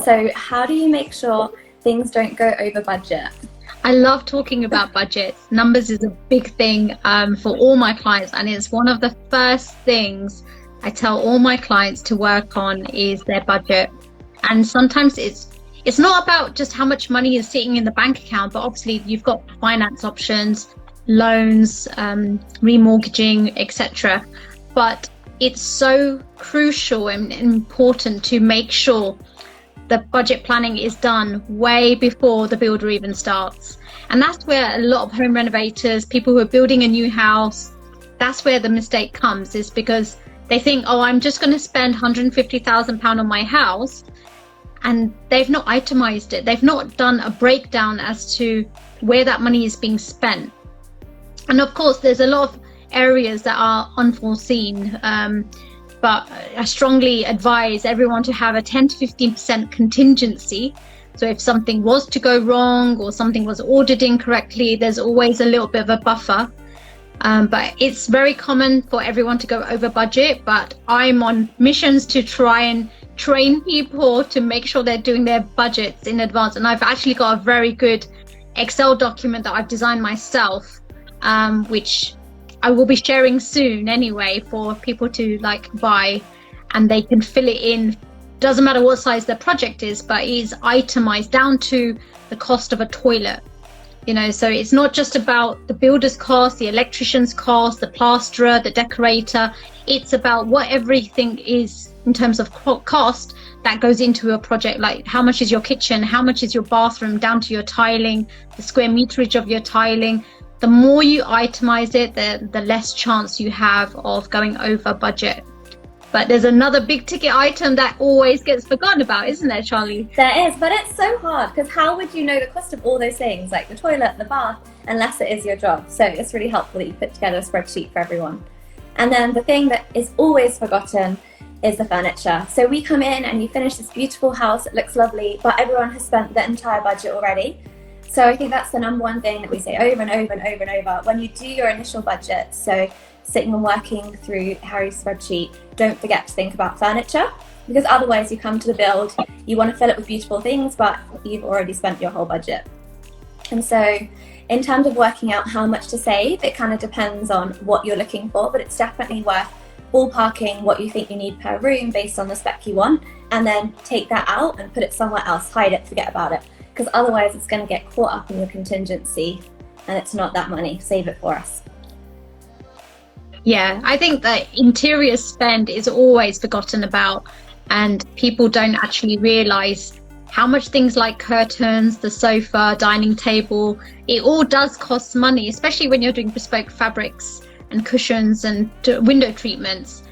So how do you make sure things don't go over budget? I love talking about budgets. Numbers is a big thing for all my clients, and it's one of the first things I tell all my clients to work on is their budget. And sometimes it's not about just how much money is sitting in the bank account, but obviously you've got finance options, loans, remortgaging, etc. But it's so crucial and important to make sure the budget planning is done way before the builder even starts. And that's where a lot of home renovators, people who are building a new house, that's where the mistake comes, is because they think, oh, I'm just going to spend £150,000 on my house, and they've not itemized it. They've not done a breakdown as to where that money is being spent. And of course, there's a lot of areas that are unforeseen, but I strongly advise everyone to have a 10 to 15% contingency. So if something was to go wrong or something was ordered incorrectly, there's always a little bit of a buffer. But it's very common for everyone to go over budget, but I'm on missions to try and train people to make sure they're doing their budgets in advance. And I've actually got a very good Excel document that I've designed myself, which I will be sharing soon anyway, for people to buy, and they can fill it in. Doesn't matter what size their project is, but it is itemized down to the cost of a toilet. So it's not just about the builder's cost, the electrician's cost, the plasterer, the decorator. It's about what everything is in terms of cost that goes into a project. Like how much is your kitchen, how much is your bathroom, down to your tiling, the square meterage of your tiling. The more you itemize it, the less chance you have of going over budget. But there's another big ticket item that always gets forgotten about, isn't there, Charley? There is, but it's so hard, because how would you know the cost of all those things, like the toilet, the bath, unless it is your job? So it's really helpful that you put together a spreadsheet for everyone. And then the thing that is always forgotten is the furniture. So we come in and you finish this beautiful house, it looks lovely, but everyone has spent the entire budget already. So I think that's the number one thing that we say over and over and over and over. When you do your initial budget, so sitting and working through Harry's spreadsheet, don't forget to think about furniture, because otherwise you come to the build, you want to fill it with beautiful things, but you've already spent your whole budget. And so in terms of working out how much to save, it kind of depends on what you're looking for, but it's definitely worth ballparking what you think you need per room based on the spec you want, and then take that out and put it somewhere else, hide it, forget about it, because otherwise it's going to get caught up in your contingency and it's not that money. Save it for us. Yeah, I think that interior spend is always forgotten about, and people don't actually realize how much things like curtains, the sofa, dining table, it all does cost money, especially when you're doing bespoke fabrics and cushions and window treatments,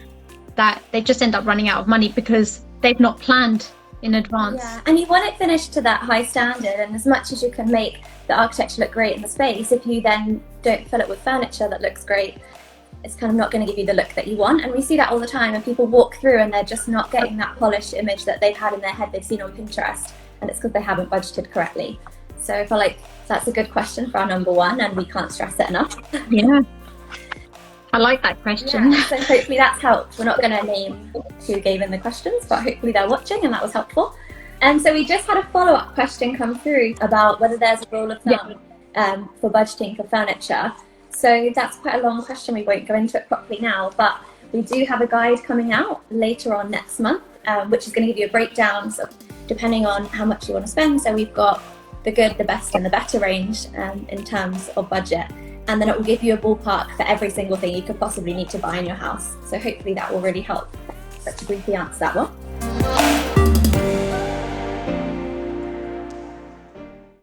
that they just end up running out of money because they've not planned in advance. Yeah, and you want it finished to that high standard, and as much as you can make the architecture look great in the space, if you then don't fill it with furniture that looks great, it's kind of not going to give you the look that you want. And we see that all the time, and people walk through and they're just not getting that polished image that they've had in their head, they've seen on Pinterest, and it's because they haven't budgeted correctly. So I feel like that's a good question for our number one, and we can't stress it enough. Yeah, I like that question. Yeah, so hopefully that's helped. We're not going to name who gave in the questions, but hopefully they're watching and that was helpful. And so we just had a follow-up question come through about whether there's a rule of thumb for budgeting for furniture. So that's quite a long question. We won't go into it properly now, but we do have a guide coming out later on next month, which is going to give you a breakdown, so depending on how much you want to spend. So we've got the good, the best and the better range in terms of budget. And then it will give you a ballpark for every single thing you could possibly need to buy in your house. So hopefully that will really help. But to briefly answer that one.